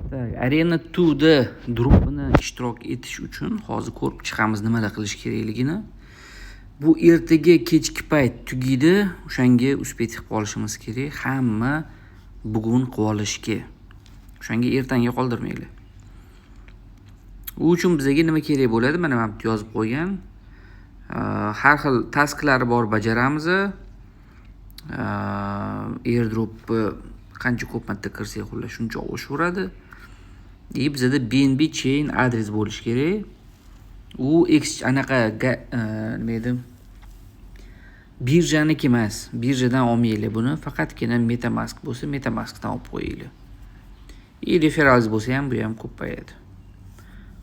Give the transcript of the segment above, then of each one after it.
Tak, Arena 2 da dropini ishtirok etish uchun hozir ko'rib chiqamiz nimalar qilish kerakligini. Bu ertaga kechki payt tugaydi, o'shanga uspet qilib qolishimiz kerak. Hamma bugun qilib olishga. O'shanga ertangi qoldirmaylik. U uchun bizga nima kerak bo'ladi? Mana men yozib qo'ygan. Har xil tasklari bor bajaramiz. Airdrop qancha ko'p marta kirsak, xullas shuncha oshaveradi. Bizda BNB chain adres bo'lish kerak. U anaqa nima edi? Birjaniki emas. Birjadan olmaylik buni, faqatgina MetaMask bo'lsa, MetaMaskdan olib qo'yinglar. Referenz bo'lsa ham bu ham ko'payadi.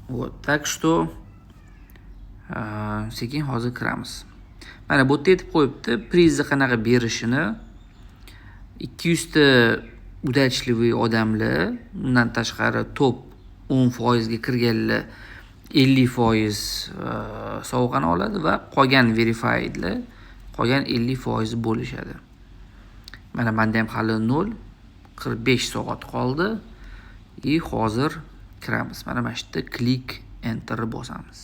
Вот, так что sekin hozir kiramiz. Mana bu yerda aytib qo'yibdi, prizni qanaqa berishini. 200 ta udachливый odamlar, undan tashqari top 10% ga kirganlar 50% sovg'ani oladi va qolgan verifiedlar qolgan 50% bo'lishadi. Mana menda ham hali 0, 45 soat qoldi. Hozir kiramiz. Mana bu yerda click enter bosamiz.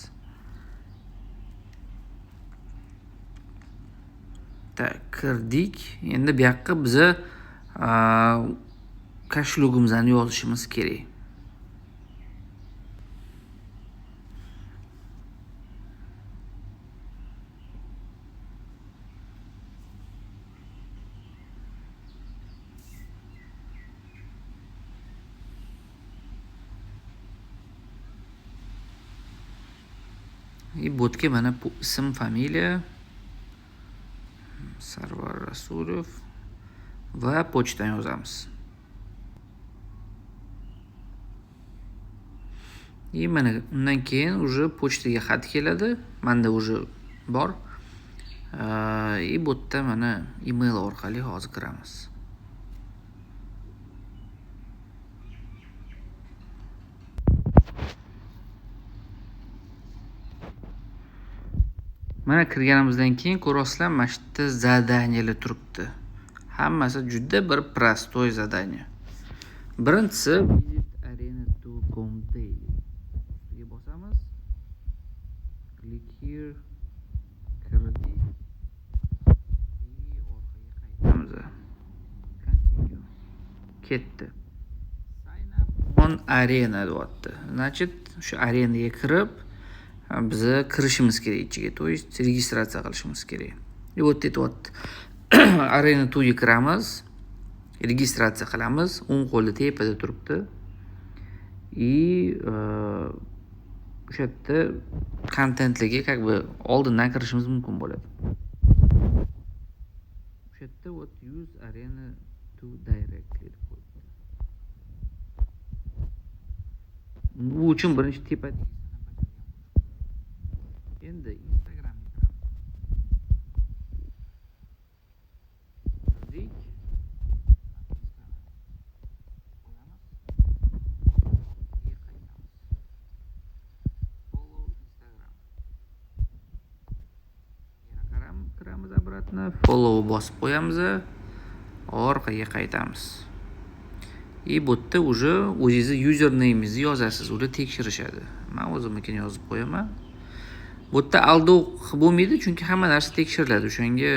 Tak, kirdik. Endi bu yoqqa biza kashlogimizni yozishimiz kerak. Botga mana bu ism, familiya, Sarvar Rasulov va pochtani yozamiz. Mana undan keyin уже pochtaga xat keladi. Menda уже bor. Bu yerda mana email orqali hozir kiramiz. Mana kirganimizdan keyin ko'rasizlar, mana shu yerda zadaniyalar turibdi. Hammasi juda bir prostoy zadaniya. Birinchisi visit arena2.com daily. Ga bosamiz. Click here. Kirdik. Orqaga qaytamiz. Continue. Ketdi. Sign up on arena deyapti. Значит, shu arenaga kirib biz kirishimiz kerak ichiga, to есть registratsiya qilishimiz kerak. Вот aytyapti. Arena 2 ga kiramiz, registratsiya qilamiz. O'ng qo'li tepada turibdi. O'sha yerda kontentlarga как бы oldindan kirishimiz mumkin bo'ladi. O'sha yerda what use arena 2 directly deb qo'yibdi. Bu uchun birinchi tepada endi Instagramga kiramiz. Kirdik. Follow Instagram. Yana kiramiz обратно. Follow bosib qo'yamiz. Orqaga qaytamiz. Bu yerda уже o'zingiz username'ingizni yozasiz, ular tekshirishadi. Men o'zimnikini yozib qo'yaman. Bu yerda aldov bo'lmaydi, chunki hamma narsa tekshiriladi. O'shanga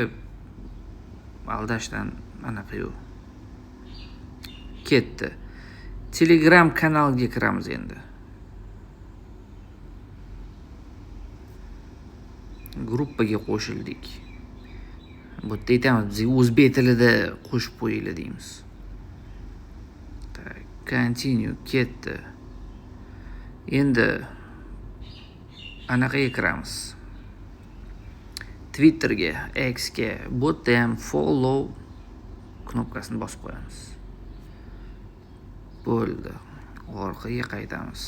aldashdan anaqa yo'q. Ketdi. Telegram kanaliga kiramiz endi. Gruppaga qo'shildik. Bu yerda aytamiz, biz o'zbek tilida qo'shib qo'yinglar deymiz. Tak, continue ketdi. Endi anaqaga kiramiz. Twitterga, Xga, bu yerda ham follow knopkasini bosib qo'yamiz. Bo'ldi. Orqaga qaytamiz.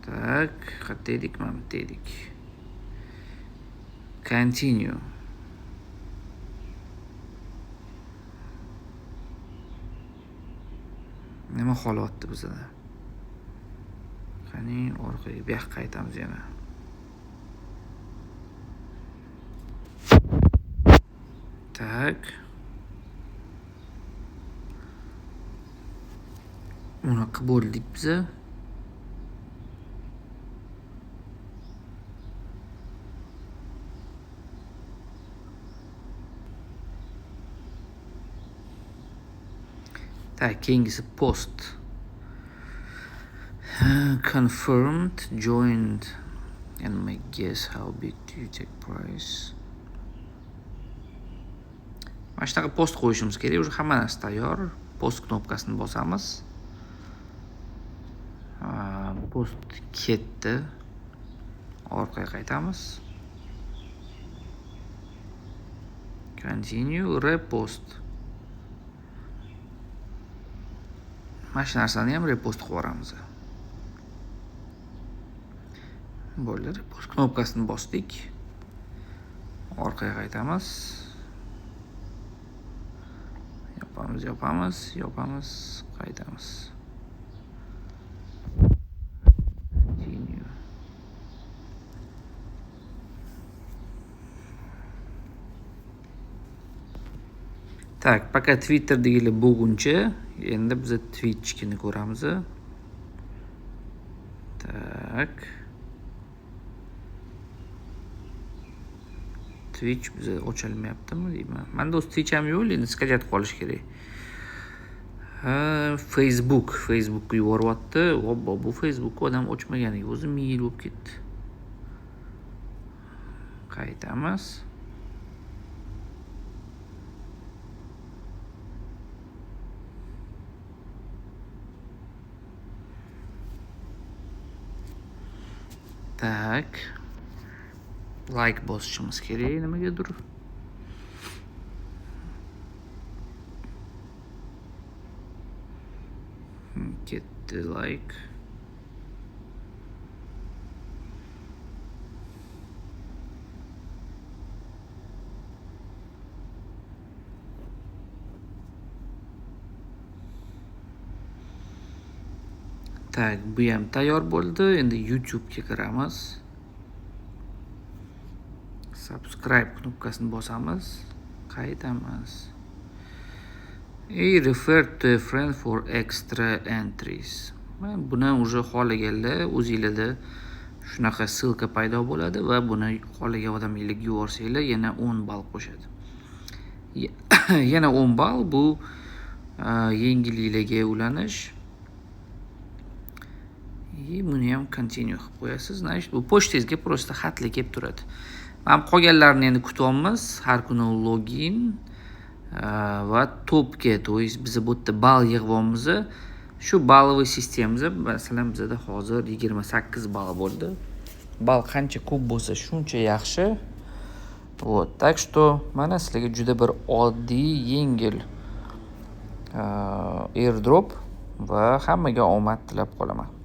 Tak, qayerda edik? Mana bu yerda edik. Continue. Nima holatda bizda? Qani orqaga bu yoqqa qaytamiz yana. Tak. Unaqa bo'ldik biza. Keyingisi post. Confirmed, joined, and my guess how big do you take price? Mana shunaqa post qo'yishimiz kerak. Уже hamma narsa tayyor. Post knopkasini bosamiz. Post ketdi. Orqaga qaytamiz. Continue, repost. Mana shu narsani ham repost qilib yuboramiz. Bo'ldi, repost knopkasini bosdik. Orqaga qaytamiz. Yopamiz, qaytamiz. Continue. Faqat Twitter degilar bo'lguncha, endi biz Twitch'ni ko'ramiz. Twitch bize ochilmayaptimi deyman. Menda o'z Twitch ham yo'q, endi skajatib qolish kerak. Facebook'ga yuboryapti. Vobbo, bu Facebook odam ochmaganiga o'zi 1000 yil bo'lib ketdi. Qaytamiz. Like bosishimiz kerak nimagadir. Ketdi like. Bu ham tayyor bo'ldi. Endi YouTube'ga kiramiz. Subscribe knopkasini bosamiz. Qaytamiz. Refer to a friend for extra entries. Buni уже xohlaganlar o'zingizlarda shunaqa ssilka paydo bo'ladi va buni xohlagan odamlarga yuborsanglar yana 10 ball qo'shadi. Yana 10 ball bu yengilliklarga ulanish. Buni ham continue qilib qo'yasiz. Значит, bu pochtangizga просто xatlar kelib turadi. Mana qolganlarini endi kutyapmiz. Har kuni login va topga, to есть biz bu yerda ball yig'yapmiz. Shu balloviy sistemamizda masalan bizda hozir 28 ball bo'ldi. Ball qancha ko'p bo'lsa, shuncha yaxshi. Вот, так что mana sizlarga juda bir oddiy, yengil airdrop va hammaga omad tilab qolaman.